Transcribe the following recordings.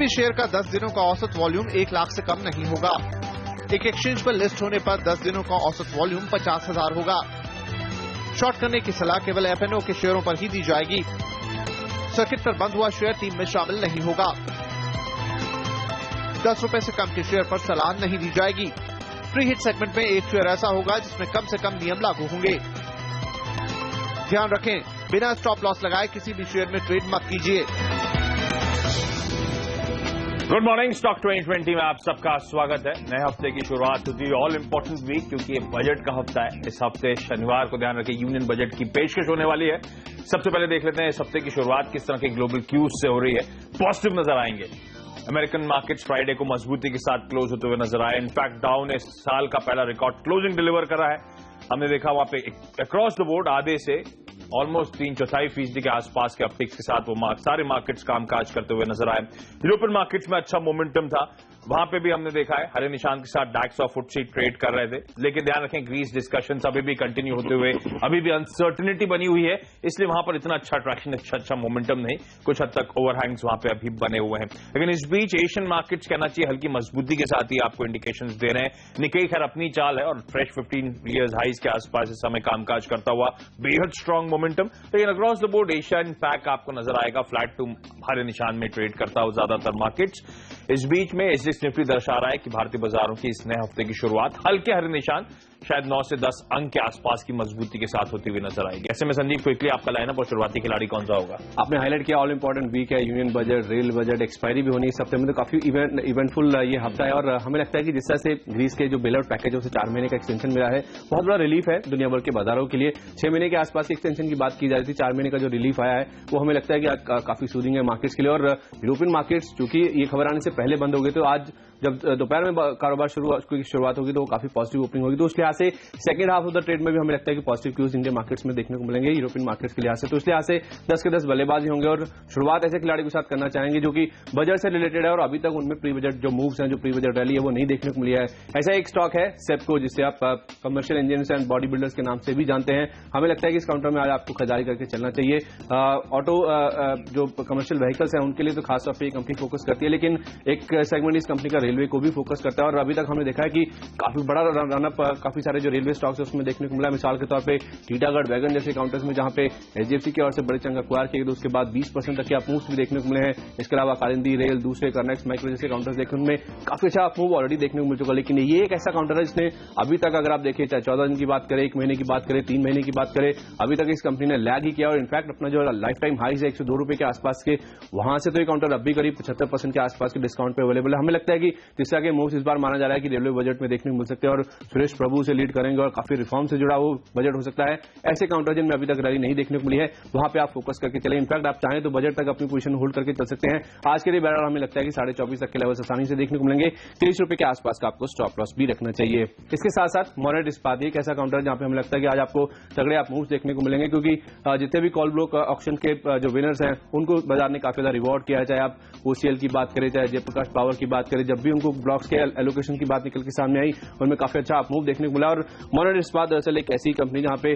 Share का 10 दिनों का औसत वॉल्यूम 1 लाख से कम नहीं होगा। एक एक्सचेंज पर लिस्ट होने पर 10 दिनों का औसत वॉल्यूम 50,000 होगा। शॉर्ट करने की सलाह केवल एफएनओ के शेयरों पर ही दी जाएगी। सर्किट पर बंद हुआ शेयर टीम में शामिल नहीं होगा। 10 रुपए से कम के शेयर पर सलाह नहीं दी जाएगी। प्री हिट सेगमेंट में एक शेयर ऐसा होगा जिसमें कम से कम नियम लागू होंगे। ध्यान रखें, बिना स्टॉप लॉस लगाए किसी भी शेयर में ट्रेड मत कीजिए। गुड मॉर्निंग, स्टॉक 2020 में आप सबका स्वागत है। नए हफ्ते की शुरुआत होती है ऑल इंपॉर्टेंट वीक, क्योंकि ये बजट का हफ्ता है। इस हफ्ते शनिवार को ध्यान रखें यूनियन बजट की पेशकश होने वाली है। सबसे पहले देख लेते हैं इस हफ्ते की शुरुआत किस तरह के ग्लोबल क्यूज से हो रही है। पॉजिटिव नजर आएंगे। अमेरिकन मार्केट्स फ्राइडे को मजबूती के साद क्लोज होते हुए नजर आए। इनफैक्ट डाउ ने इस साल का पहला रिकॉर्ड क्लोजिंग डिलीवर करा है। हमने देखा वहां पे अक्रॉस द बोर्ड आधे से ऑलमोस्ट 3/4% के आसपास के अपटिक्स के साथ वो सारे मार्केट्स कामकाज करते हुए नजर आए। यूरोपियन मार्केट्स में अच्छा मोमेंटम था, वहां पे भी हमने देखा है हरे निशान के साथ डैक्स और फुटसी ट्रेड कर रहे थे। लेकिन ध्यान रखें, ग्रीस डिस्कशंस अभी भी कंटिन्यू होते हुए अभी भी अनसर्टेनिटी बनी हुई है, इसलिए वहां पर इतना अच्छा अट्रैक्शन, अच्छा मोमेंटम नहीं। कुछ हद तक ओवरहैंग्स वहां पे अभी बने हुए हैं। लेकिन इस बीच एशियन मार्केट्स कहना चाहिए हल्की मजबूती के साथ ही आपको इंडिकेशंस दे रहे हैं। निकेई खैर अपनी चाल है और फ्रेश 15 ईयर्स हाइज के आसपास इस समय कामकाज करता हुआ बेहद स्ट्रांग मोमेंटम। लेकिन across the board Asian pack आपको नजर आएगा फ्लैट टू हरे निशान में ट्रेड करता हुआ ज्यादातर मार्केट्स। इस बीच में एसएक्स निफ्टी दर्शा रहा है कि भारतीय बाजारों की इस नए हफ्ते की शुरुआत हल्के हरे निशान शायद 9 से 10 अंक के आसपास की मजबूती के साथ होती हुई नजर आएगी। ऐसे में संदीप, क्विकली आपका लाइनअप और शुरुआती खिलाड़ी कौन सा होगा? आपने हाईलाइट किया ऑल इंपॉर्टेंट वीक है, union budget, rail budget, expiry भी होनी इस हफ्ते में, तो काफी इवेंटफुल ये हफ्ता है। और हमें लगता है कि जिस तरह से ग्रीस के जो बेल आउट पैकेज है उसे 4 महीने का एक्सटेंशन मिला है, बहुत बड़ा रिलीफ है दुनिया भर के बाजारों के लिए। 6 महीने के आसपास की एक्सटेंशन की बात की जा रही थी, 4 महीने का जो रिलीफ आया है वो हमें लगता है कि काफी सूदिंग है मार्केट्स के लिए। और यूरोपियन मार्केट्स चूंकि ये खबर आने से पहले बंद हो गए, तो आज जब दोपहर में कारोबार शुरुआत होगी तो वो काफी पॉजिटिव ओपनिंग होगी। तो उस लिहाज से second half of the trade में भी हमें लगता है कि पॉजिटिव क्यूज इंडियन मार्केट्स में देखने को मिलेंगे यूरोपियन मार्केट्स के लिहाज से। तो इस लिहाज से 10 के 10 बल्लेबाजी होंगे और शुरुआत ऐसे खिलाड़ी के साथ करना चाहेंगे जो कि बजट से रिलेटेड है और अभी तक उनमें प्री बजट जो मूव्स हैं, जो प्री बजट रैली है वो नहीं देखने को मिली है। ऐसा एक स्टॉक है सेप्को, जिससे आप commercial engineers and body builders के नाम से भी जानते हैं। हमें लगता है कि इस काउंटर में आज आपको खरीदारी करके चलना चाहिए। ऑटो जो कमर्शियल व्हीकल्स हैं उनके लिए तो खासतौर पर ये कंपनी फोकस करती है, लेकिन एक सेगमेंट इस कंपनी का रेलवे को भी फोकस करता है। और अभी तक हमने देखा है कि काफी बड़ा रनअप काफी सारे जो रेलवे स्टॉक्स है उसमें देखने को मिला। मिसाल के तौर पे टीटागढ़ वैगन जैसे काउंटर्स में जहां पे एचडीएफसी की ओर से बड़े चंग अक्वायर किए गए, उसके बाद 20% तक के अपमूव्स भी देखने को मिले हैं। इसके अलावा कालिंदी रेल, दूसरे कर्नेक्स माइक्रो जैसे काउंटर्स देखने में काफी अच्छा अपमूव ऑलरेडी देखने को मिल चुका। लेकिन ये एक ऐसा काउंटर है जिसने अभी तक, अगर आप देखें, चाहे 14 दिन की बात करें, 1 महीने की बात करें, 3 महीने की बात करें, अभी तक इस कंपनी ने लैग ही किया। और इनफैक्ट अपना जो लाइफ टाइम हाइज है 102 रुपए के आसपास के, वहां से तो ये काउंटर अब भी करीब 75% के आसपास के डिस्काउंट पे अवेलेबल है। हमें लगता है कि जिस तरह के मूव्स इस बार माना जा रहा है कि रेलवे बजट में देखने को मिल सकते हैं और सुरेश प्रभु से लीड करेंगे और काफी रिफॉर्म से जुड़ा वो बजट हो सकता है। ऐसे काउंटर जिनमें अभी तक रैली नहीं देखने को मिली है वहां पे आप फोकस करके चले। इनफैक्ट आप चाहें तो बजट तक अपनी पोजीशन होल्ड करके चल सकते हैं। आज के लिए बैरल हमें लगता है कि 24.5 तक के लेवल आसानी से देखने को मिलेंगे। 30 रुपए के आसपास का आपको स्टॉप लॉस भी रखना चाहिए। इसके साथ साथ मोनेट इस्पात एक ऐसा काउंटर जहां पे हमें लगता है कि आज आपको तगड़े आप मूव्स देखने को मिलेंगे, क्योंकि जितने भी कॉल ब्लॉक ऑक्शन के जो विनर्स हैं उनको बाजार ने काफी ज्यादा रिवॉर्ड किया है। चाहे आप ओसीएल की बात करें, चाहे जयप्रकाश पावर की बात करें, जब भी उनको ब्लॉक्स के एलोकेशन की बात निकल के सामने आई उनमें काफी अच्छा मूव देखने को मिला। और मोनेट इस्पात दरअसल एक ऐसी कंपनी जहां पे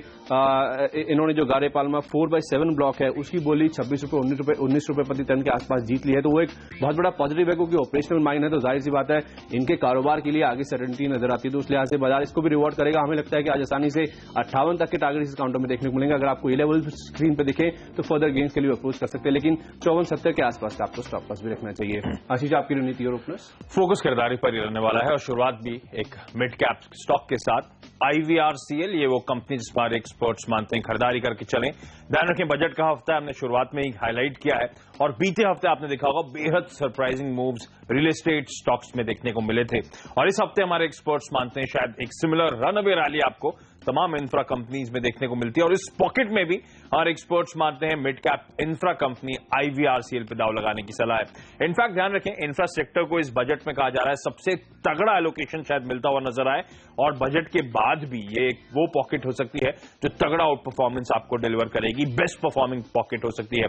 इन्होंने जो गारे पालमा 4/7 ब्लॉक है उसकी बोली 26 रुपए 19 रुपए प्रति टन के आसपास जीत ली है। तो वो एक बहुत बड़ा पॉजिटिव है, क्योंकि ऑपरेशनल माइंड है तो जाहिर सी बात है इनके कारोबार के लिए आगे सर्टेनिटी नजर आती है। तो उस लिहाज से बाजार इसको भी रिवॉर्ड करेगा। हमें लगता है कि आज आसानी से 58 तक के टारगेट इस काउंटर में देखने को मिलेंगे। अगर आपको ये लेवल स्क्रीन पे दिखे तो फर्दर गेन्स के लिए अप्रोच कर सकते हैं, लेकिन 54-70 के आसपास का आपको स्टॉप लॉस भी रखना चाहिए। आशीष, आपकी रणनीति और ओपनर्स? फोकस खरीदारी पर ही रहने वाला है और शुरुआत भी एक मिड कैप स्टॉक के साथ। IVRCL ये वो कंपनी जिस पर एक्सपर्ट्स मानते हैं खरीदारी करके चलें। ध्यान रखें, बजट का हफ्ता हमने शुरुआत में ही हाईलाइट किया है और बीते हफ्ते आपने देखा होगा बेहद surprising moves real estate stocks में देखने को मिले थे। और इस हफ्ते हमारे एक्सपर्ट्स मानते हैं शायद एक सिमिलर रनअवे रैली आपको तमाम इंफ्रा कंपनीज में देखने को मिलती है। और इस पॉकेट में भी हमारे एक्सपर्ट्स मानते हैं mid cap infra company IVRCL पे दाव लगाने की सलाह है। इनफैक्ट ध्यान रखें, इंफ्रा सेक्टर को इस बजट में कहा जा रहा है सबसे तगड़ा एलोकेशन शायद मिलता हुआ नजर आए और बजट के बाद भी ये वो पॉकेट हो सकती है जो तगड़ा आउट परफॉर्मेंस आपको डिलीवर करेगी, बेस्ट परफॉर्मिंग पॉकेट हो सकती है।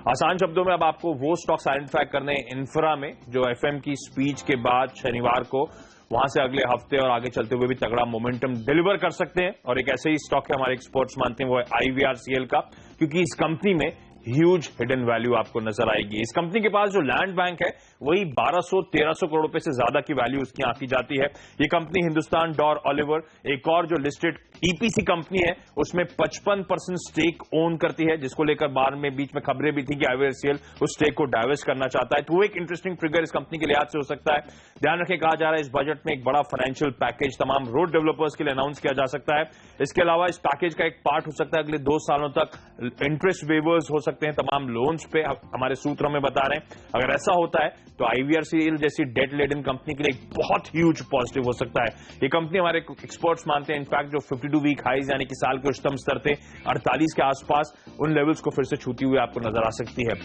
आसान शब्दों में अब आपको वो स्टॉक्स आइडेंटिफाई करने इंफ्रा में जो FM की स्पीच के बाद शनिवार को वहां से अगले हफ्ते और आगे चलते हुए भी तगड़ा मोमेंटम डिलीवर कर सकते हैं। और एक ऐसे ही स्टॉक है हमारे एक्सपर्ट्स मानते हैं वो है IVRCL का, क्योंकि इस कंपनी में ह्यूज हिडन वैल्यू आपको नजर आएगी। इस कंपनी के पास जो लैंड बैंक है वही 1200-1300 करोड़ रुपए से ज्यादा की वैल्यू उसकी आंकी जाती है। ये कंपनी हिंदुस्तान डॉर ऑलिवर, एक और जो लिस्टेड ईपीसी कंपनी है, उसमें 55% स्टेक ओन करती है, जिसको लेकर बाद में बीच में खबरें भी थी कि आईवीआरसीएल उस स्टेक को डाइवर्स करना चाहता है। तो वो एक इंटरेस्टिंग ट्रिगर इस कंपनी के लिहाज से हो सकता है। ध्यान रखें, कहा जा रहा है इस बजट में एक बड़ा फाइनेंशियल पैकेज तमाम रोड डेवलपर्स के लिए अनाउंस किया जा सकता है। इसके अलावा इस पैकेज का एक पार्ट हो सकता है अगले 2 सालों तक इंटरेस्ट वेवर्स हो सकते हैं तमाम लोन्स पे, हमारे सूत्र हमें बता रहे हैं। अगर ऐसा होता है तो आईवीआरसीएल जैसी डेट लेडन कंपनी के लिए एक बहुत ह्यूज पॉजिटिव हो सकता है। ये कंपनी हमारे एक्सपर्ट्स मानते हैं इनफैक्ट जो 52 वीक हाइज यानी कि साल के उच्चतम स्तर थे 48 के आसपास, उन लेवल्स को फिर से छूती हुई आपको नजर आ सकती है।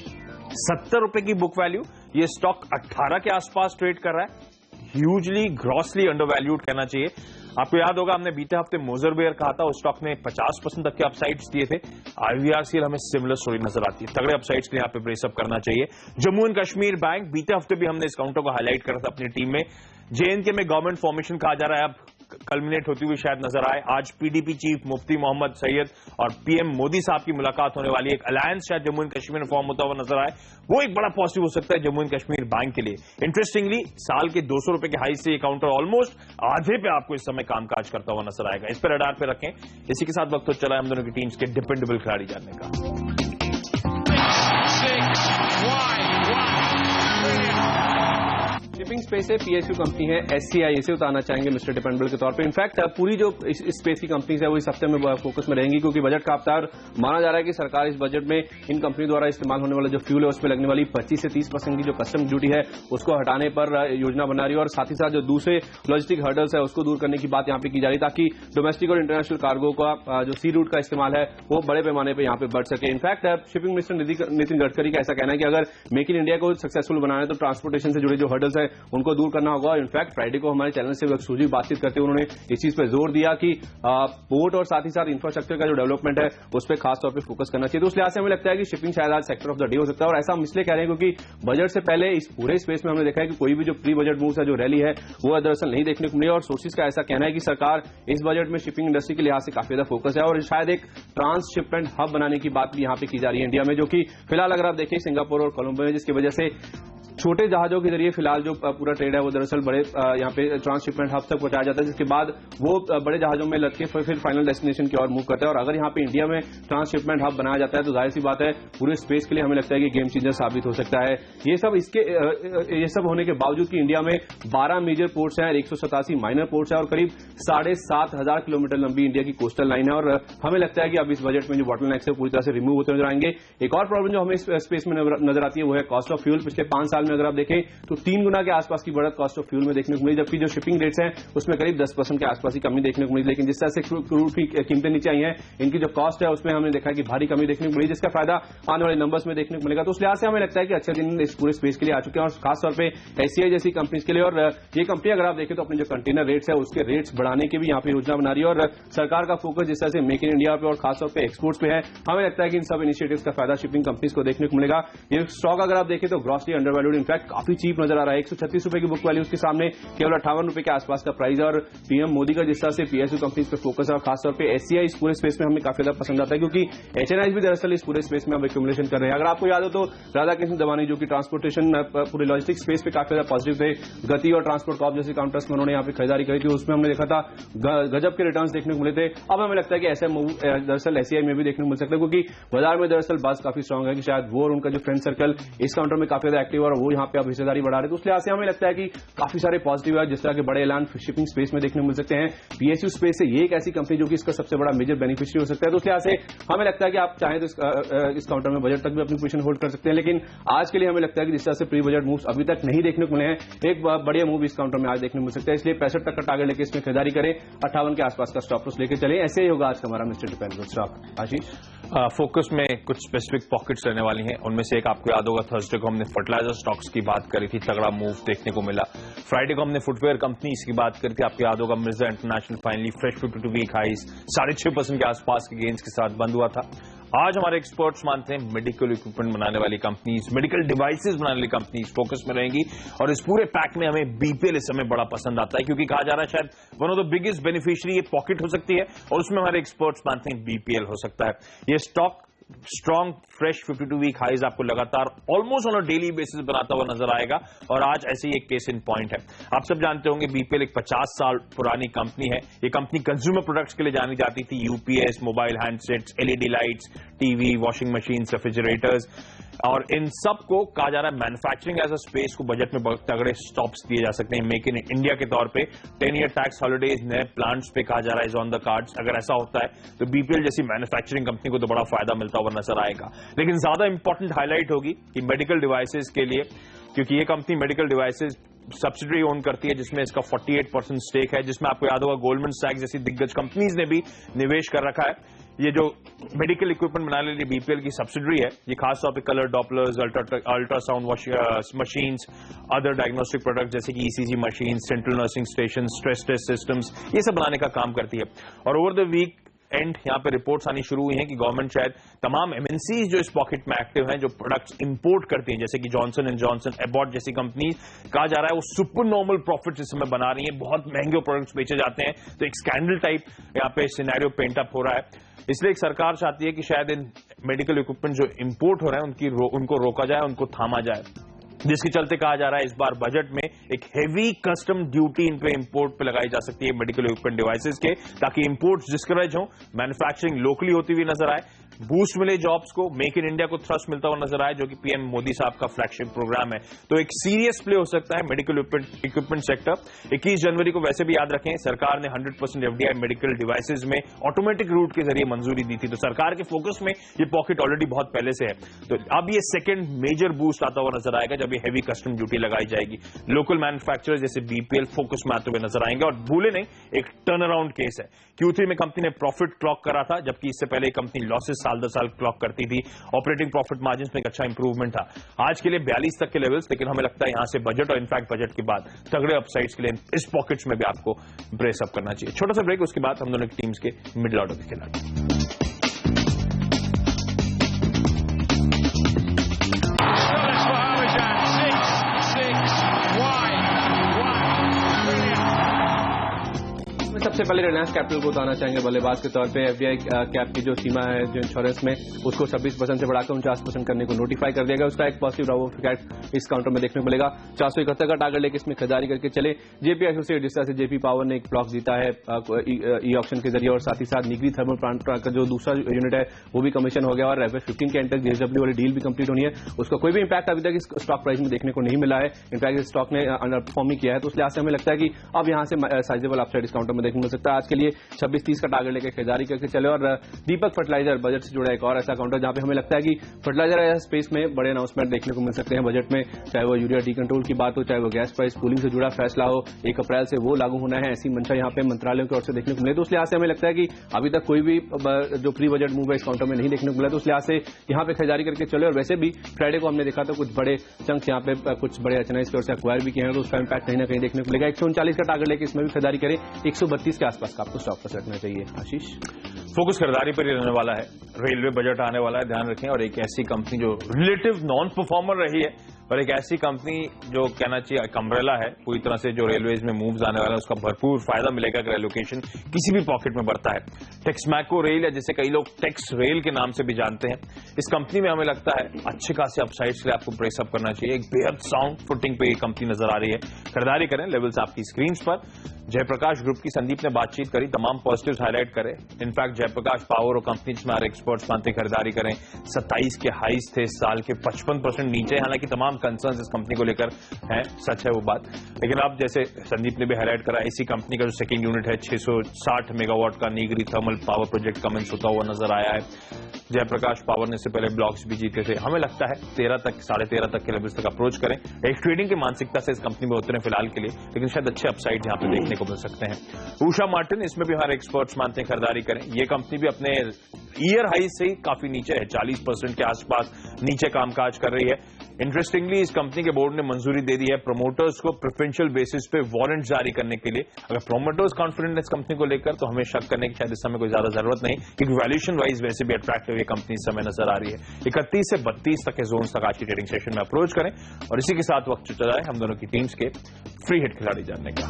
70 रुपए की बुक वैल्यू, ये स्टॉक 18 के आसपास ट्रेड कर रहा है। ह्यूजली ग्रॉसली अंडरवैल्यूड कहना चाहिए। आपको याद होगा हमने बीते हफ्ते मोजर बेयर कहा था, उस स्टॉक ने 50% तक के अपसाइड्स दिए थे। आईवीआरसीएल हमें सिमिलर स्टोरी नजर आती है, तगड़े अपसाइड्स के लिए यहाँ पे ब्रेसअप करना चाहिए। जम्मू एंड कश्मीर बैंक, बीते हफ्ते भी हमने इस काउंटर को हाईलाइट करा था अपनी टीम में। जेएनके में गवर्नमेंट फॉर्मेशन कहा जा रहा है, अब कल्मिनेट होती हुई शायद नजर आए। आज पीडीपी चीफ मुफ्ती मोहम्मद सैयद और पीएम मोदी साहब की मुलाकात होने वाली है। एक अलायंस शायद जम्मू एंड कश्मीर में फॉर्म होता हुआ नजर आए, वो एक बड़ा पॉजिटिव हो सकता है जम्मू एंड कश्मीर बैंक के लिए। इंटरेस्टिंगली साल के 200 रुपए के हाई से ये काउंटर ऑलमोस्ट आधे पे आपको इस समय कामकाज करता हुआ नजर आएगा। इस पर रडार पे रखें। इसी के साथ वक्त तो चला हम दोनों की टीम्स के डिपेंडेबल खिलाड़ी जानने का। शिपिंग स्पेस है, पीएसयू कंपनी है, एससीआई, इसे उतारना चाहेंगे मिस्टर डिपेंडेबल के तौर पे। इनफैक्ट पूरी जो इस स्पेस की कंपनीज है वो इस हफ्ते में फोकस में रहेंगी, क्योंकि बजट का अवतार माना जा रहा है कि सरकार इस बजट में इन कंपनी द्वारा इस्तेमाल होने वाला जो फ्यूल है उस पर लगने वाली 25 से 30% की जो कस्टम ड्यूटी है उसको हटाने पर योजना बना रही है, और साथ ही साथ जो दूसरे लॉजिस्टिक हर्डल्स है उसको दूर करने की बात यहाँ पे की जा रही है, ताकि डोमेस्टिक और इंटरनेशनल कार्गो का जो सी रूट का इस्तेमाल है वो बड़े पैमाने पर यहाँ पे बढ़ सके। In fact shipping minister Nitin Gadkari का ऐसा कहना है कि अगर मेक इन इंडिया को सक्सेसफुल बनाना है तो ट्रांसपोर्टेशन से जुड़े जो हर्डल्स है उनको दूर करना होगा। इनफैक्ट फ्राइडे को हमारे चैनल से एक्सक्लूसिव बातचीत करते हुए उन्होंने इस चीज पर जोर दिया कि पोर्ट और साथ ही साथ इंफ्रास्ट्रक्चर का जो डेवलपमेंट है उस पर खास तौर पे फोकस करना चाहिए। तो उस लिहाज से हमें लगता है कि शिपिंग शायद आज सेक्टर ऑफ द डे हो सकता है, और ऐसा हम इसलिए कह रहे हैं क्योंकि बजट से पहले इस पूरे स्पेस में हमने देखा है कि कोई भी जो प्री बजट मूव्स है, जो रैली है, वो दरअसल नहीं देखने को मिली। और सोर्सेज का ऐसा कहना है कि सरकार इस बजट में शिपिंग इंडस्ट्री के लिहाज से काफी ज्यादा फोकस है, और शायद एक ट्रांसशिपमेंट हब बनाने की बात भी यहाँ पे की जा रही है इंडिया में, जो कि फिलहाल अगर आप देखें सिंगापुर और कोलंबो में, जिसकी वजह से छोटे जहाजों के जरिए फिलहाल जो पूरा ट्रेड है वो दरअसल बड़े यहाँ पे ट्रांसशिपमेंट हब तक पहुंचाया जाता है, जिसके बाद वो बड़े जहाजों में लद के फिर फाइनल डेस्टिनेशन की ओर मूव करता है। और अगर यहाँ पे इंडिया में ट्रांसशिपमेंट हब बनाया जाता है तो जाहिर सी बात है पूरे स्पेस के लिए हमें लगता है कि गेम चेंजर साबित हो सकता है। ये सब होने के बावजूद कि इंडिया में 12 मेजर पोर्ट्स हैं, 187 माइनर पोर्ट्स हैं और करीब 7,500 किलोमीटर लंबी इंडिया की कोस्टल लाइन है, और हमें लगता है कि अब इस बजट में जो बॉटलनेक्स है पूरी तरह से रिमूव होते नजर आएंगे। एक और प्रॉब्लम जो हमें स्पेस में नजर आती है वो है कॉस्ट ऑफ फ्यूल। पिछले 5 साल में अगर आप देखें तो 3 गुना के आसपास की बढ़त कॉस्ट ऑफ फ्यूल में देखने को मिली, जबकि जो शिपिंग रेट्स हैं उसमें करीब 10% के आसपास की कमी देखने को मिली। लेकिन जिस तरह से क्रूड की कीमतें नीचे आई हैं, इनकी जो कॉस्ट है उसमें हमने देखा कि भारी कमी देखने को मिली, जिसका फायदा आने वाले नंबर्स में देखने को मिलेगा। तो उस लिहाज से हमें लगता है कि अच्छे दिन इस पूरे स्पेस के लिए आ चुके हैं, और खासतौर पर एससीआई जैसी कंपनीज के लिए। और ये कंपनी अगर आप देखें तो अपने जो कंटेनर रेट्स है उसके रेट्स बढ़ाने की भी यहाँ पे योजना बना रही है, और सरकार का फोकस जिस तरह से मेक इन इंडिया पे और खासतौर पर एक्सपोर्ट्स पे है, हमें लगता है कि इन सब इनिशिएटिव्स का फायदा शिपिंग कंपनीज को देखने को मिलेगा। ये स्टॉक अगर आप देखें तो ग्रॉसली अंडरवैल्यूड, इनफैक्ट काफी चीप नजर आ रहा है। 136 रुपए की बुक वैल्यू, उसके सामने केवल 58 रुपए के आसपास का प्राइस है। और पीएम मोदी का जिस तरह से पीएसयू कंपनीज पे फोकस है और खासतौर पे एससीआई इस पूरे स्पेस में हमें काफी ज्यादा पसंद आता है, क्योंकि एचएनआई भी दरअसल इस पूरे स्पेस में अब एक्यूमुलेशन कर रहे हैं। अगर आपको याद हो तो राधाकृष्ण दवानी जो कि ट्रांसपोर्टेशन पूरे लॉजिस्टिक स्पेस पे काफी ज्यादा पॉजिटिव थे, गति और ट्रांसपोर्ट कॉर्प जैसे काउंटर्स में उन्होंने यहाँ पे खरीदारी करी थी, उसमें हमने देखा था गजब के रिटर्न्स देखने को मिले थे। अब हमें लगता है कि ऐसे मूव दरअसल एससीआई में भी देखने को मिल सकता है, क्योंकि बाजार में दरअसल बात काफी स्ट्रांग है कि शायद वो और उनका जो फ्रेंड सर्कल इस काउंटर में काफी ज्यादा एक्टिव और वो यहाँ पे अब हिस्सेदारी बढ़ा रहे हैं। तो उस लिहाज से हमें लगता है कि काफी सारे पॉजिटिव है, जिस तरह के बड़े ऐलान शिपिंग स्पेस में देखने को मिल सकते हैं। पीएसयू स्पेस से ये एक ऐसी कंपनी जो कि इसका सबसे बड़ा मेजर बेनिफिशियरी हो सकता है। तो उस लिहाज से हमें लगता है कि आप चाहें तो इस काउंटर में बजट तक भी अपनी पोजीशन होल्ड कर सकते हैं, लेकिन आज के लिए हमें लगता है कि जिस तरह से प्री बजट मूव्स अभी तक नहीं देखने को मिले हैं, एक बढ़िया मूव इस काउंटर में आज देखने को मिल सकता है। इसलिए 65 तक का टारगेट लेकर इसमें खरीदारी करें, 58 के आसपास का स्टॉप लॉस लेकर चले। ऐसे ही होगा आज का हमारा मिस्टर डिपेंडेबल स्टॉक। आशीष, फोकस में कुछ स्पेसिफिक पॉकेट्स रहने वाली हैं, उनमें से एक आपको याद होगा थर्सडे को हमने फर्टिलाइजर स्टॉक्स की बात करी थी, तगड़ा मूव देखने को मिला। फ्राइडे को हमने फुटवेयर कंपनीज की बात करी थी, आपको याद होगा Mirza international finally fresh 52 week highs 6.5% के आसपास के गेन्स के साथ बंद हुआ था। आज हमारे एक्सपर्ट्स मानते हैं मेडिकल इक्विपमेंट बनाने वाली कंपनीज, मेडिकल डिवाइसेस बनाने वाली कंपनीज फोकस में रहेंगी, और इस पूरे पैक में हमें बीपीएल इस समय बड़ा पसंद आता है, क्योंकि कहा जा रहा है शायद one of the biggest beneficiary ये पॉकेट हो सकती है, और उसमें हमारे एक्सपर्ट्स मानते हैं बीपीएल हो सकता है। ये stock strong fresh 52 week highs आपको लगातार almost on a daily basis बनाता हुआ नजर आएगा और आज ऐसे ही एक केस इन पॉइंट है। आप सब जानते होंगे बीपीएल एक 50 साल पुरानी कंपनी है। ये कंपनी कंज्यूमर प्रोडक्ट्स के लिए जानी जाती थी, UPS, mobile handsets, LED lights, TV, washing machine, refrigerators, और इन सब को कहा जा रहा है मैन्युफैक्चरिंग एज अ स्पेस को बजट में बहुत तगड़े स्टॉप्स दिए जा सकते हैं। मेक इन इंडिया के तौर पे 10 ईयर टैक्स हॉलिडेज, नए प्लांट्स पे कहा जा रहा है इज ऑन द कार्ड्स। अगर ऐसा होता है तो बीपीएल जैसी मैन्युफैक्चरिंग कंपनी को तो बड़ा फायदा मिलता हुआ नजर आएगा। लेकिन ज्यादा इंपॉर्टेंट हाईलाइट होगी कि मेडिकल डिवाइसेस के लिए, क्योंकि ये company medical devices subsidiary own करती है जिसमें इसका 48% स्टेक है, जिसमें आपको याद होगा गोल्डमैन सैक्स जैसी दिग्गज कंपनीज ने भी निवेश कर रखा है। ये जो मेडिकल इक्विपमेंट बनाने के लिए बीपीएल की सब्सिडरी है, ये खासतौर पे colour dopplers, ultrasound machines, other diagnostic product जैसे कि ECG machine, central nursing station, stress test systems, ये सब बनाने का काम करती है। और ओवर द वीक एंड यहां पे रिपोर्ट्स आनी शुरू हुई हैं कि गवर्नमेंट शायद तमाम एमएनसीज जो इस पॉकेट में एक्टिव हैं, जो प्रोडक्ट्स इंपोर्ट करती हैं जैसे कि जॉनसन एंड जॉनसन, एबॉट जैसी कंपनी, कहा जा रहा है वो सुपर नॉर्मल प्रॉफिट्स इस समय बना रही हैं, बहुत महंगे प्रोडक्ट्स बेचे जाते हैं। तो एक स्कैंडल टाइप यहां पे सिनेरियो पेंट अप हो रहा है। इसलिए एक सरकार चाहती है कि शायद इन मेडिकल इक्विपमेंट जो इंपोर्ट हो रहे हैं उनको रोका जाए, उनको थामा जाए, जिसके चलते कहा जा रहा है इस बार बजट में एक हेवी कस्टम ड्यूटी इन पे इंपोर्ट पे लगाई जा सकती है मेडिकल इक्विपमेंट डिवाइसेस के, ताकि इंपोर्ट्स डिस्करेज हो, मैन्युफैक्चरिंग लोकली होती हुई नजर आए, बूस्ट मिले जॉब्स को, मेक इन इंडिया को थ्रस्ट मिलता हुआ नजर आए, जो कि पीएम मोदी साहब का फ्लैगशिप प्रोग्राम है। तो एक सीरियस प्ले हो सकता है मेडिकल इक्विपमेंट सेक्टर। 21 जनवरी को वैसे भी याद रखें सरकार ने 100% एफडीआई मेडिकल डिवाइसेज में ऑटोमेटिक रूट के जरिए मंजूरी दी थी, तो सरकार के फोकस में ये पॉकेट ऑलरेडी बहुत पहले से है। तो अब ये सेकेंड मेजर बूस्ट आता हुआ नजर आएगा जब ये हेवी कस्टम ड्यूटी लगाई जाएगी। लोकल मैन्युफैक्चरर्स जैसे बीपीएल फोकस में आते हुए नजर आएंगे। और भूले नहीं, एक टर्न अराउंड केस है। Q3 में कंपनी ने प्रॉफिट क्लॉक करा था, जबकि इससे पहले कंपनी लॉसेस साल दर साल क्लॉक करती थी। ऑपरेटिंग प्रॉफिट मार्जिन में एक अच्छा इंप्रूवमेंट था। आज के लिए 42 तक के लेवल्स, लेकिन हमें लगता है यहां से बजट और इनफैक्ट बजट के बाद तगड़े अपसाइड्स के लिए इस पॉकेट्स में भी आपको ब्रेस अप करना चाहिए। छोटा सा ब्रेक, उसके बाद हम दोनों की टीम्स के मिडिल ऑर्डर के खिलाड़ी। सबसे पहले रिलायंस कैपिटल को बताना चाहेंगे बल्लेबाज के तौर पे एफडीआई कैप की जो सीमा है जो इंश्योरेंस में, उसको 26% से बढ़ाकर 49% करने को नोटिफाई कर दिया गया। उसका एक पॉजिटिव राव ऑफ इफेक्ट इस काउंटर में देखने को मिलेगा। 471 का टारगेट लेकर इसमें खरीदारी करके चले। जेपी एसोसिएट जिस तरह से जेपी पावर ने एक ब्लॉक जीता है ई ऑक्शन के जरिए, और साथ ही साथ निगरी थर्मल प्लांट का जो दूसरा यूनिट है वो भी कमीशन हो गया, और एफएस 15 के एंड तक जेएसडब्ल्यू वाली डील भी कंप्लीट होनी है। उसका कोई भी इंपैक्ट अभी तक इस स्टॉक प्राइस में देखने को नहीं मिला है। इनफैक्ट इस स्टॉक ने अंडर परफॉर्म किया है, तो उस लिहाज से हमें लगता है कि अब यहां से साइजेबल अपसाइड इस काउंटर में देखने को मिल सकता है। आज के लिए 26-30 का टारगेट लेकर खरीदारी करके चले। और दीपक फर्टिलाइजर बजट से जुड़ा एक और ऐसा काउंटर जहां पे हमें लगता है कि फर्टिलाइजर स्पेस में बड़े अनाउंसमेंट देखने को मिल सकते हैं बजट में, चाहे वो यूरिया डी कंट्रोल की बात हो, चाहे वो गैस प्राइस पूलिंग से जुड़ा फैसला हो, 1 अप्रैल से वो लागू होना है, ऐसी मंशा यहां पे मंत्रालयों की ओर से देखने को मिले। तो उस लिहाज से हमें लगता है कि अभी तक कोई भी जो प्री बजट मूव है इस काउंटर में नहीं देखने को मिला, तो उस लिहाज से यहां पे खरीदारी करके चले। और वैसे भी फ्राइडे को हमने देखा था कुछ बड़े चंक्स यहां पे कुछ बड़े एचएनआईज की ओर से एक्वायर भी किए हैं, तो उसका इंपैक्ट कहीं ना कहीं देखने को मिलेगा। 139 का टारगेट लेकर इसमें भी खरीदारी करें। 132 के आसपास का आपको स्टॉप लॉस रखना चाहिए। आशीष, फोकस खरीदारी पर ही रहने वाला है। रेलवे बजट आने वाला है, ध्यान रखें। और एक ऐसी कंपनी जो रिलेटिव नॉन परफॉर्मर रही है, और एक ऐसी कंपनी जो कहना चाहिए एक अम्ब्रेला है पूरी तरह से, जो रेलवेज में मूव्स आने वाला है उसका भरपूर फायदा मिलेगा अगर एलोकेशन किसी भी पॉकेट में बढ़ता है। टेक्समैको रेल, या जिसे कई लोग टेक्स रेल के नाम से भी जानते हैं, इस कंपनी में हमें लगता है अच्छे खासे अपसाइड्स के लिए आपको ब्रेस अप करना चाहिए। एक बेहद साउंड फुटिंग पे ये कंपनी नजर आ रही है। खरीदारी करें, लेवल्स आपकी स्क्रीन पर। जयप्रकाश ग्रुप की संदीप ने बातचीत करी, तमाम पॉजिटिव्स हाईलाइट करें। इनफैक्ट जयप्रकाश पावर और कंपनी जिसमें हमारे एक्सपर्ट्स मानते हैं खरीदारी करें। 27 के हाईज थे इस साल के, 55% नीचे। हालांकि तमाम कंसर्न्स इस कंपनी को लेकर हैं, सच है वो बात, लेकिन अब जैसे संदीप ने भी हाईलाइट करा, इसी कंपनी का जो सेकेंड यूनिट है 660 मेगावाट का नीगरी थर्मल पावर प्रोजेक्ट कमेंस होता हुआ नजर आया है। जयप्रकाश पावर ने इससे पहले ब्लॉक्स भी जीते थे। हमें लगता है 13 तक 13.5 तक के लेवल्स तक अप्रोच करें। एक ट्रेडिंग की मानसिकता से इस कंपनी में उतरे फिलहाल के लिए, लेकिन शायद अच्छे अपसाइड यहां पे देखने को मिल सकते हैं। उषा मार्टिन, इसमें भी हमारे एक्सपर्ट्स मानते हैं खरीदारी करें। ये कंपनी भी अपने ईयर हाई से ही काफी नीचे है, 40% के आसपास नीचे कामकाज कर रही है। इंटरेस्टिंगली इस कंपनी के बोर्ड ने मंजूरी दे दी है प्रमोटर्स को प्रेफरेंशियल बेसिस पे वारंट जारी करने के लिए। अगर प्रमोटर्स कॉन्फिडेंट है इस कंपनी को लेकर, तो हमें शक करने की शायद इस समय कोई ज्यादा जरूरत नहीं, क्योंकि वैल्यूएशन वाइज वैसे भी अट्रैक्टिव ये कंपनी इस समय नजर आ रही है। 31 से 32 तक के जोन तक आज की ट्रेडिंग सेशन में अप्रोच करें। और इसी के साथ वक्त चला है हम दोनों की टीम्स के फ्री हिट खिलाड़ी जानने का।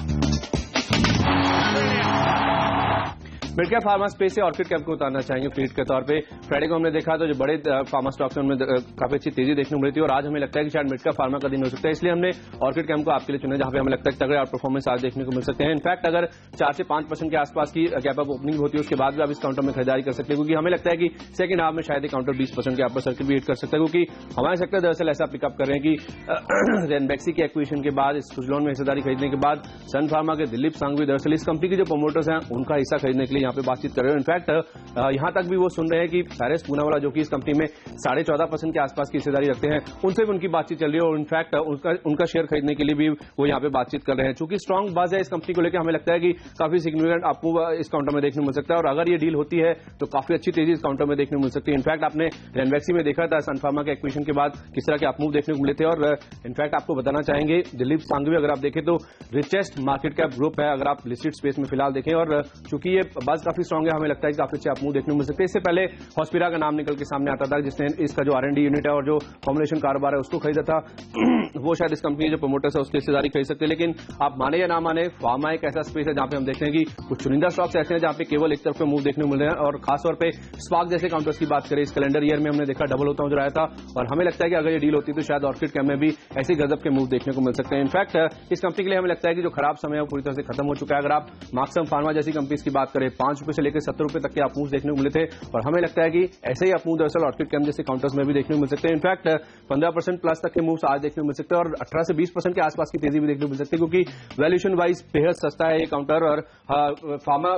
मिड कैप फार्मा स्पेस से ऑर्किड कैप को उतारना चाहेंगे फ्लीट के तौर पे। फ्राइडे को हमने देखा तो जो बड़े फार्मा स्टॉक्स में काफी अच्छी तेजी देखने को मिली थी और आज हमें लगता है कि शायद मिड कैप फार्मा का दिन हो सकता है, इसलिए हमने ऑर्किड कैप को आपके लिए चुना जहां पे हमें लगता है तगड़े आउट परफॉर्मेंस आज देखने को मिल सकते हैं। इनफैक्ट अगर 4 से 5% के आसपास की गैप अप ओपनिंग होती है उसके बाद भी आप इस काउंटर में खरीदारी कर सकते हैं, क्योंकि हमें लगता है कि सेकंड हाफ में शायद काउंटर 20% के अपर सर्किट भी हिट कर सकता है, क्योंकि हमारे सेक्टर दरअसल ऐसा पिकअप कर रहे हैं कि रेनबैक्सी के एक्विजिशन के बाद, सुजलॉन में हिस्सेदारी खरीदने के बाद सन फार्मा के दिलीप सांघवी दरअसल इस कंपनी के जो प्रमोटर्स हैं उनका हिस्सा खरीदने के लिए यहाँ पे बातचीत कर रहे हैं। इनफैक्ट यहां तक भी वो सुन रहे हैं कि साइरस पूनावाला जो कि इस कंपनी में 14.5% के आसपास की हिस्सेदारी रखते हैं उनसे भी उनकी बातचीत चल रही है और इनफैक्ट उनका शेयर खरीदने के लिए भी वो यहाँ पे बातचीत कर रहे हैं। चूंकि स्ट्रांग बाज है इस कंपनी को लेकर, हमें लगता है कि काफी सिग्निफिकेंट आपको इस काउंटर में देखने को मिल सकता है और अगर ये डील होती है तो काफी अच्छी तेजी इस काउंटर में देखने को मिल सकती है। इनफैक्ट आपने रेनबैक्सी में देखा था सन फार्मा के एक्विजिशन के बाद किस तरह के अपमूव देखने को मिले थे और इनफैक्ट आपको बताना चाहेंगे दिलीप सांघवी अगर आप देखें तो रिचेस्ट मार्केट कैप ग्रुप है अगर आप लिस्टेड स्पेस में फिलहाल देखें और चूंकि ये बज काफी स्ट्रांग है, हमें लगता है कि काफी अच्छे अपमूव देखने को मिल सकते हैं। इससे पहले हॉस्पिरा का नाम निकल के सामने आता था जिसने इसका जो R&D यूनिट है और जो फॉर्मुलेशन कारोबार है उसको खरीदा था, वो शायद इस कंपनी के जो प्रमोटर्स है उसकी हिस्सेदारी खरीद सकते हैं। लेकिन आप माने या ना माने, फार्मा एक ऐसा स्पेस है जहां पे हम देखते हैं कि कुछ चुनिंदा स्टॉक्स ऐसे हैं जहां पे केवल एक तरफ के मूव देखने को मिल रहे हैं और खासतौर पे स्पार्क जैसे काउंटर्स की बात करें इस कैलेंडर ईयर में हमने देखा डबल होता हुआ रहा था और हमें लगता है कि अगर ये डील होती तो शायद ऑर्किड कैप में भी ऐसे गजब के मूव देखने को मिल सकते हैं। इनफैक्ट इस कंपनी के लिए हमें लगता है कि जो खराब समय है पूरी तरह से खत्म हो चुका है। अगर आप मार्क्सम फार्मा जैसी कंपनीज की बात करें 5 रुपए से लेकर 70 रुपए तक के अपमूव देखने को मिले थे और हमें लगता है कि ऐसे ही अपमूव दरअसल ऑर्किड कैप जैसे काउंटर्स में भी देखने को मिल सकते हैं। इनफैक्ट 15% प्लस तक के मूव्स आज देखने को मिल सकते हैं और 18 से 20% के आसपास की तेजी भी देखने को मिल सकती है, क्योंकि वैल्यूएशन वाइज बेहद सस्ता है ये काउंटर और फार्मा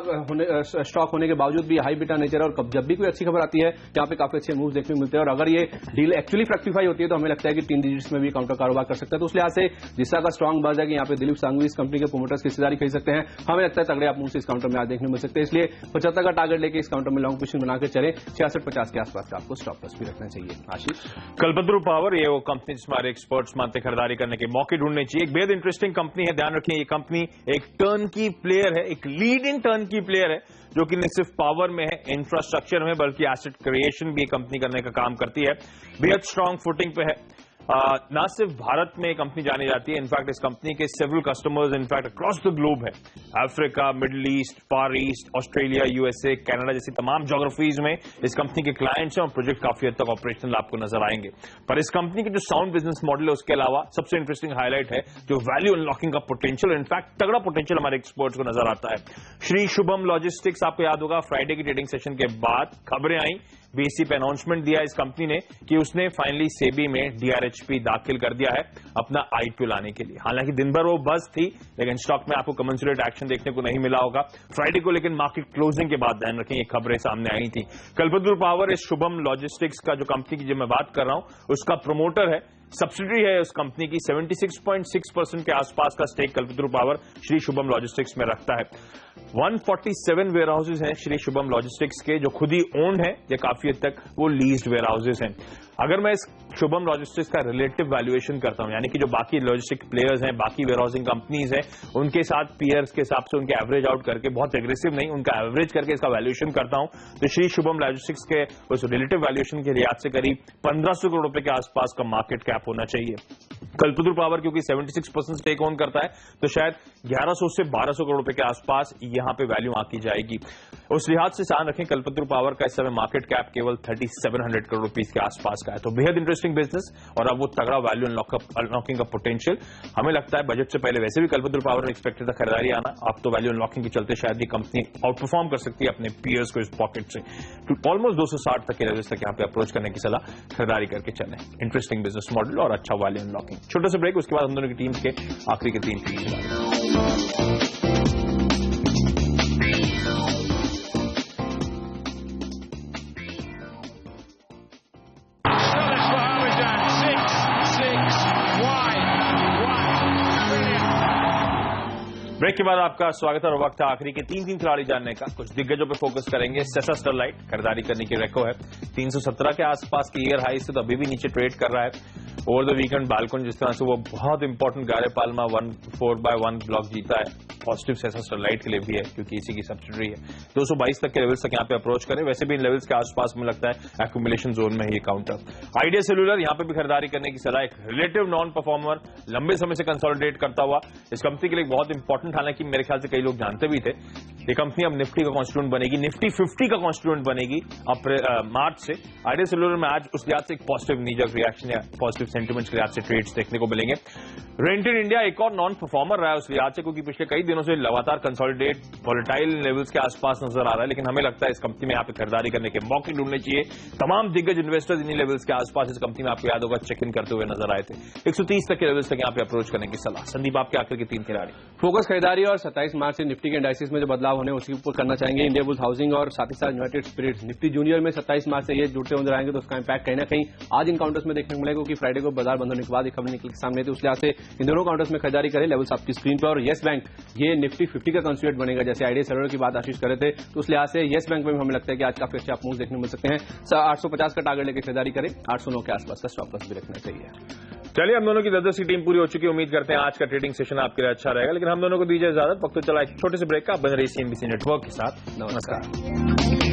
स्टॉक होने के बावजूद भी हाई बीटा नेचर है और जब भी कोई अच्छी खबर आती है यहाँ पे काफी अच्छे मूव देखने को मिलते हैं और अगर ये डील एक्चुअली फ्रैक्टिफाई होती है तो हमें लगता है कि 3 डिजिट्स में भी काउंटर कारोबार कर सकता है। तो उस लिहाज से जिस तरह का स्ट्रांग बज है कि यहाँ पे दिलीप सांघवी इस कंपनी के प्रमोटर्स की हिस्सेदारी खरीद सकते हैं, हमें लगता है तगड़े आप मूव से इस काउंटर में आज देखने को मिल सकते हैं। इसलिए 75 का टारगेट लेके इस काउंटर में लॉन्ग पोजीशन बनाकर चले, 66-50 के आसपास का आपको स्टॉप लॉस भी रखना चाहिए। आशीष, कल्पतरू पावर ये वो कंपनी जिसमें हमारे एक्सपर्ट्स मानते खरीदारी करने के मौके ढूंढने चाहिए। एक बेहद इंटरेस्टिंग कंपनी है, ध्यान रखिए ये कंपनी एक टर्न की प्लेयर है, एक लीडिंग टर्न की प्लेयर है जो कि न सिर्फ पावर में है, इंफ्रास्ट्रक्चर में, बल्कि एसेट क्रिएशन भी कंपनी करने का काम करती है। बेहद स्ट्रांग फुटिंग पे है। ना सिर्फ भारत में कंपनी जानी जाती है, इनफैक्ट इस कंपनी के several customers in fact across the globe है। अफ्रीका, मिडिल ईस्ट, फार ईस्ट, ऑस्ट्रेलिया, यूएसए, कनाडा जैसी तमाम ज्योग्राफीज में इस कंपनी के क्लाइंट्स हैं और प्रोजेक्ट काफी हद तक ऑपरेशनल आपको नजर आएंगे। पर इस कंपनी के जो साउंड बिजनेस मॉडल है उसके अलावा सबसे इंटरेस्टिंग हाईलाइट है जो वैल्यू अनलॉकिंग का पोटेंशियल, इनफैक्ट तगड़ा पोटेंशियल हमारे एक्सपर्ट्स को नजर आता है। श्री शुभम लॉजिस्टिक्स, आपको याद होगा फ्राइडे की ट्रेडिंग सेशन के बाद खबरें आई, बीएसई पे अनाउंसमेंट दिया इस कंपनी ने कि उसने फाइनली सेबी में डीआरएचपी दाखिल कर दिया है अपना आईपीओ लाने के लिए। हालांकि दिन भर वो बस थी लेकिन स्टॉक में आपको कमेंसुरेट एक्शन देखने को नहीं मिला होगा फ्राइडे को, लेकिन मार्केट क्लोजिंग के बाद ध्यान रखें ये खबरें सामने आई थी। कल्पतरू पावर इस शुभम लॉजिस्टिक्स का जो कंपनी की जो मैं बात कर रहा हूं उसका प्रमोटर है, सब्सिडरी है उस कंपनी की। 76.6% के आसपास का stake Kalpataru power Shri Shubham logistics में रखता है। 147 वेयर हाउसेज हैं श्री शुभम लॉजिस्टिक्स के जो खुद ही ओन्ड है या काफी हद तक वो लीज्ड वेयर हाउसेज हैं। अगर मैं इस शुभम लॉजिस्टिक्स का रिलेटिव वैल्यूएशन करता हूं, यानी कि जो बाकी लॉजिस्टिक प्लेयर्स हैं, बाकी वेयर हाउसिंग कंपनीज हैं, उनके साथ पीयर्स के हिसाब से उनके एवरेज आउट करके, बहुत एग्रेसिव नहीं, उनका एवरेज करके इसका वैल्यूएशन करता हूं तो श्री शुभम लॉजिस्टिक्स के उस रिलेटिव वैल्यूएशन के लिहाज से करीब 1500 करोड़ रुपए के आसपास का मार्केट कैप होना चाहिए। कल्पतरू पावर क्योंकि 76% स्टेक ओन करता है तो शायद 1100 से 1200 करोड़ रुपए के आसपास यहां पे वैल्यू आकी जाएगी। उस लिहाज से ध्यान रखें कल्पतरू पावर का इस समय मार्केट कैप केवल 3700 करोड़ रुपीस के आसपास का है। तो बेहद इंटरेस्टिंग बिजनेस और अब वो तगड़ा वैल्यू अनलॉकिंग का पोटेंशियल। हमें लगता है बजट से पहले वैसे भी कल्पतरू पावर एक्सपेक्टेड था खरीदारी आना, अब तो वैल्यू अनलॉकिंग के चलते शायद ये कंपनी आउट परफॉर्म कर सकती है अपने पीयर्स को इस पॉकेट से। ऑलमोस्ट 260 तक के लेवल्स तक यहाँ पे अप्रोच करने की सलाह, खरीदारी करके चलें। इंटरेस्टिंग बिजनेस मॉडल और अच्छा वैल्यू अनलॉकिंग। छोटा सा ब्रेक, उसके बाद हम दोनों की टीम्स के आखिरी के 3 टीम ब्रेक के बाद आपका स्वागत है और वक्त है आखिरी के 3 खिलाड़ी जानने का। कुछ दिग्गजों पे फोकस करेंगे। सेसा स्टरलाइट खरीदारी करने की रेको है 317 के आसपास की ईयर हाई से तो अभी भी नीचे ट्रेड कर रहा है। ओवर द वीकेंड बालकोन जिस तरह से वो बहुत इंपॉर्टेंट गारे पाल्मा 1/4 ब्लॉक जीता है, पॉजिटिव सेसा स्टरलाइट के लिए भी है क्योंकि इसी की सब्सिडरी है। 222 तक के लेवल्स तक यहाँ पे अप्रोच करें। वैसे भी इन लेवल्स के आसपास में लगता है एक्यूमुलेशन जोन में है ये काउंटर। आइडिया सेलुलर यहाँ पे भी खरीदारी करने की सलाह। एक रिलेटिव नॉन परफॉर्मर, लंबे समय से कंसोलिडेट करता हुआ, इस कंपनी के लिए बहुत इंपॉर्टेंट कॉन्स्टिट्यूएंट, हालांकि मेरे ख्याल से कई लोग जानते भी थे, ये कंपनी अब निफ्टी का कॉन्स्टिट्यूएंट बनेगी, निफ्टी 50 का कॉन्स्टिट्यूएंट बनेगी मार्च से। आइडिया सेल्युलर में आज उस लिहाज से एक पॉजिटिव नीजक रिएक्शन या पॉजिटिव सेंटिमेंट्स के लिहाज से ट्रेड्स देखने को मिलेंगे। रेंटेड इंडिया एक और नॉन परफॉर्मर रहा है उस लिहाज से, क्योंकि पिछले कई दिनों से लगातार कंसोलिडेट वॉलेटाइल लेवल्स के आसपास नजर आ रहा है, लेकिन हमें लगता है इस कंपनी में यहाँ पे खरीदारी करने के मौके ढूंढने चाहिए। तमाम दिग्गज इन्वेस्टर्स इन्हीं लेवल्स के आसपास इस कंपनी में आपको याद होगा चेक इन करते हुए नजर आए थे। 130 तक के लेवल्स तक यहाँ पे अप्रोच करने की सलाह। संदीप, आपके आखिर के 3 खिलाड़ी फोकस खरीदारी और 27 मार्च से निफ्टी के इंडाइसिस में जो बदलाव होने उसके ऊपर करना चाहेंगे। इंडियाबुल्स हाउसिंग और साथ ही साथ यूनाइटेड स्पिरिट्स निफ्टी जूनियर में 27 मार्च से ये जुड़ते नजर आएंगे, तो उसका इंपैक्ट कहीं ना कहीं आज इन काउंटर्स में देखने को मिलेगा, क्योंकि फ्राइडे को बाजार बंद होने के बाद एक खबर निकल के सामने थी। उस लिहाज से इन दोनों काउंटर्स में खरीदारी करें। लेवल्स आपकी स्क्रीन पर। और येस बैंक ये निफ्टी 50 का कंस्टिट्यूएंट बनेगा, जैसे आइडिया सेल्युलर की बात आशीष कर रहे थे, तो उस लिहाज से येस बैंक में भी हमें लगता है कि आज काफी अच्छे आप मूव देखने को मिल सकते हैं। 850 का टारगेट लेकर खरीदारी करें, 809 के आसपास का स्टॉप लॉस भी रखना चाहिए। चलिए, हम दोनों की 10-10 की टीम पूरी हो चुकी है। उम्मीद करते हैं आज का ट्रेडिंग सेशन आपके लिए अच्छा रहेगा, लेकिन हम दोनों को दीजिए इजाजत। वक्त तो चला एक छोटे से ब्रेक का। बने रही CNBC नेटवर्क के साथ। नमस्कार।